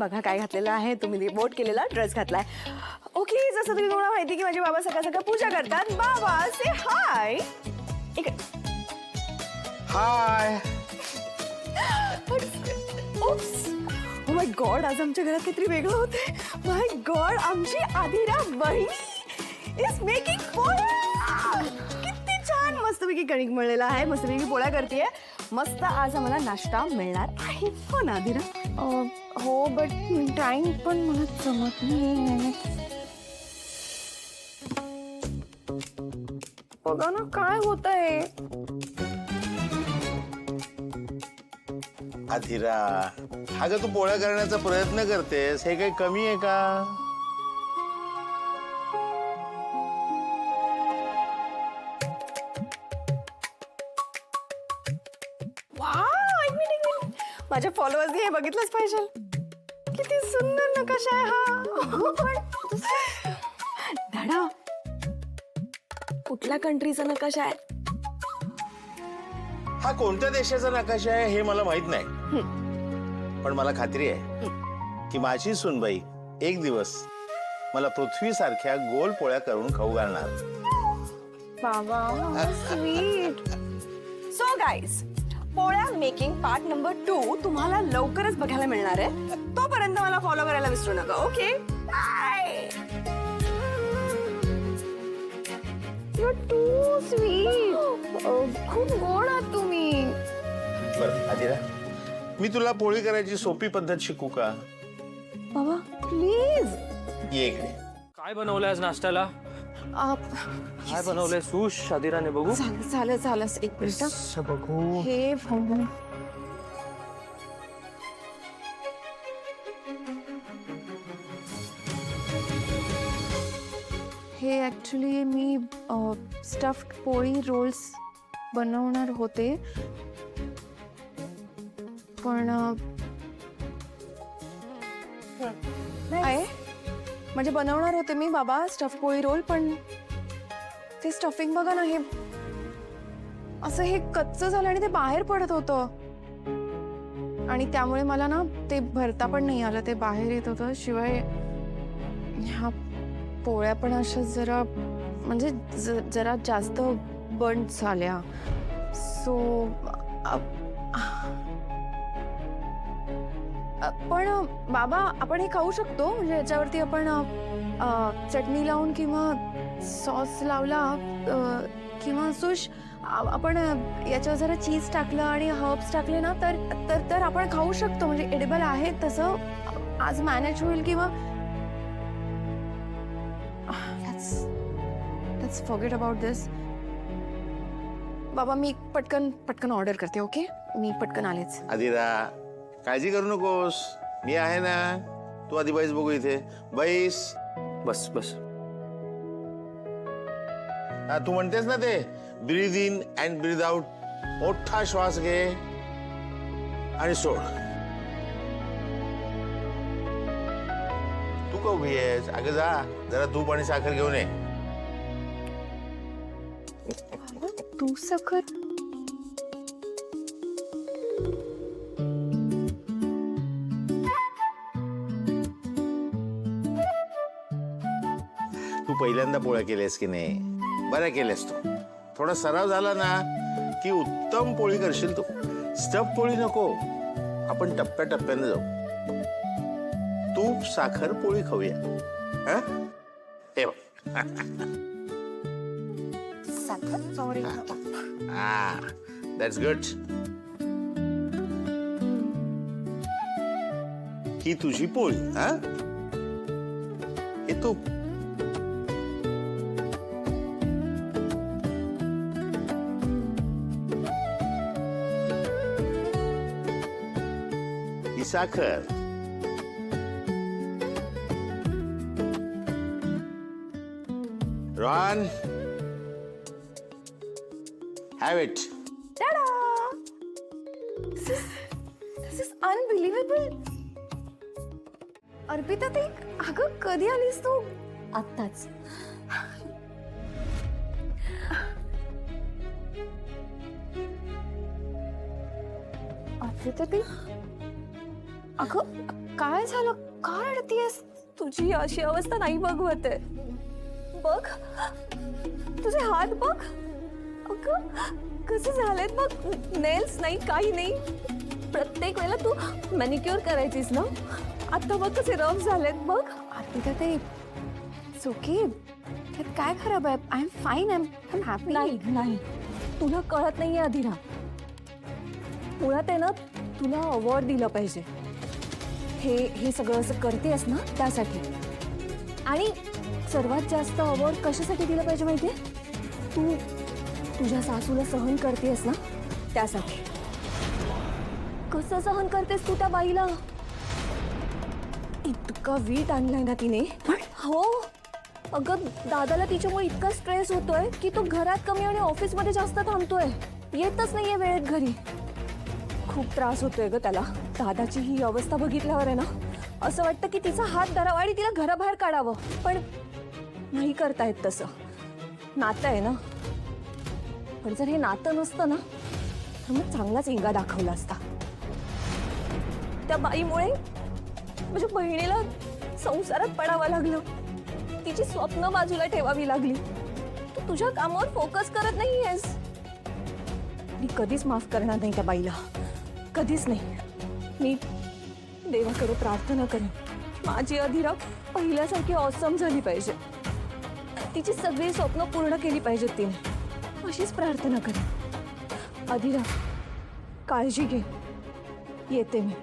बघा काय घातलेलं आहे, तुम्ही रिपोर्ट केलेला ड्रेस घातलाय. ओके, जसं तुम्ही तुम्हाला माहिती की माझे बाबा सकाळ सकाळ पूजा करतात. बाबा से हाय. हाय. ओप्स, ओ माय गॉड, आज आमच्या घरात काहीतरी वेगळं होतंय. माय गॉड, आमची आदिरा बहिणी इज मेकिंग पोळ्या. किती छान, मस्तपैकी कणिक मळलेला आहे, मस्तपैकी पोळ्या करतेय. मस्त आज आम्हाला नाश्ता मिळणार आहे, हो ना आदिरा? हो, बट टाइम पण मला जमत नाही. बघा ना काय होत आहे. अधीरा, अगं तू पोळ्या करण्याचा प्रयत्न करतेस, हे काही कमी आहे का? माझ्या फॉलोअर्सनी हे बघितलंच पाहिजे. किती सुंदर नकाशा आहे हा. दादा, कुठल्या कंट्रीचा नकाशा आहे? हा कोणत्या देशाचा नकाशा आहे हे मला माहित नाही, पण मला खात्री आहे की माझी सुनबाई एक दिवस मला पृथ्वीसारख्या गोल पोळ्या करून खाऊ घालणार. बाबा स्वीट. सो गाईज, पोळ्या मेकिंग पार्ट नंबर 2 तुम्हाला लवकरच बघायला मिळणार आहे. तोपर्यंत मला फॉलो करायला विसरू नका. Okay, bye. You too sweet. खूप गोड आहात तुम्ही. बरं अधीरा, मी तुला पोळी करायची सोपी पद्धत शिकू का? बाबा प्लीज ये इकडे. काय बनवलंय आज नाश्त्याला? काय बनवलंय सुश आदिराने? बघू. झालं एक मिनिट बघू. हे हे ऍक्च्युली मी स्टफ्ड पोळी रोल्स बनवणार होते, पण आहे म्हणजे बनवणार होते मी बाबा स्टफ पोळी रोल, पण ते स्टफिंग बघा ना, हे असं हे कच्चं झालं आणि ते बाहेर पडत होतं, आणि त्यामुळे मला ना ते भरता पण नाही आलं, ते बाहेर येत होतं. शिवाय ह्या पोळ्या पण अशा जरा म्हणजे जरा जास्त बर्न झाल्या. सो पण बाबा आपण हे खाऊ शकतो, म्हणजे याच्यावरती आपण चटणी लावून किंवा सॉस लावला किंवा सुश आपण याच्यावर जरा चीज टाकलं आणि हर्ब्स टाकले ना तर तर तर आपण खाऊ शकतो, म्हणजे एडिबल आहे तसं. आज मॅनेज होईल किंवा लेट्स फॉरगेट अबाउट दिस. बाबा मी पटकन ऑर्डर करते. ओके, मी पटकन आलेच. अधीरा, काळजी करू नकोस, मी आहे ना. तू आधी बैस, बघू इथे बैस. बस बस. तू म्हणतेस ना ते breathe in and breathe out. मोठा श्वास घे आणि सोड. तू का उभी आहेस? अगं जा जरा तूप आणि साखर घेऊन ये. तू सखर तू पहिल्यांदा पोळ्या केल्यास की नाही? बऱ्या केल्यास तू. थोडा सराव झाला ना की उत्तम पोळी करशील तू. स्टफ पोळी नको, आपण टप्प्याटप्प्याने जाऊ. तूप साखर पोळी खाऊया. हे सॉरी. That's good. ही तुझी पोळी. हे तूप. ही साखर. Ron, have it. This is unbelievable. Arpita ते अगं कधी आलीस तू? आत्ताच. अर्पिता ते अगं काय झालं? का रडतीयस? तुझी अशी अवस्था नाही बघवत आहे. बघ तुझे हात बघ. अगं कसे झालेत बघ. नेल्स नाही, काही नाही. प्रत्येक वेळेला तू मॅनिक्युअर करायचीस ना, आता बघ कसे रफ झालेत बघ. आता ते चुकी त्यात काय खराब आहे? I am fine. I am happy. नाही नाही, तुला कळत नाहीये अधिरा. मुळात आहे ना, तुला अवॉर्ड दिलं पाहिजे. हे सगळं असं करतेस ना त्यासाठी. आणि सर्वात जास्त अवॉर्ड कशासाठी दिलं पाहिजे माहितीये? तू तुझ्या सासूला सहन करतेस ना त्यासाठी. कसं सहन करतेस तू त्या बाईला? इतका वीट आणलाय ना तिने. हो अगं, दादाला तिच्यामुळे इतका स्ट्रेस होतोय की तो घरात कमी आणि ऑफिसमध्ये जास्त थांबतोय. येतच नाहीये वेळेत घरी. खूप त्रास होतोय ग त्याला. दादाची ही अवस्था बघितल्यावर आहे ना, असं वाटतं की तिचा हात धरावा आणि तिला घराबाहेर काढावं. पण नाही करतायत तसं. नातं आहे ना. पण जर हे नातं नसतं ना, तर मग चांगलाच इंगा दाखवला असता. त्या बाईमुळे माझ्या बहिणीला संसारात पडावं लागलं. तिची स्वप्न बाजूला ठेवावी लागली. तू तुझ्या कामावर फोकस करत नाहीयेस. मी कधीच माफ करणार नाही त्या बाईला. कधीच नाही. मी देवाकडे प्रार्थना करेन, माझी अधिरा पहिल्यासारखी ऑसम झाली पाहिजे. तिची सगळी स्वप्न पूर्ण केली पाहिजेत तिने. अशीच प्रार्थना करेन. अधिरा काळजी घे. येते मी.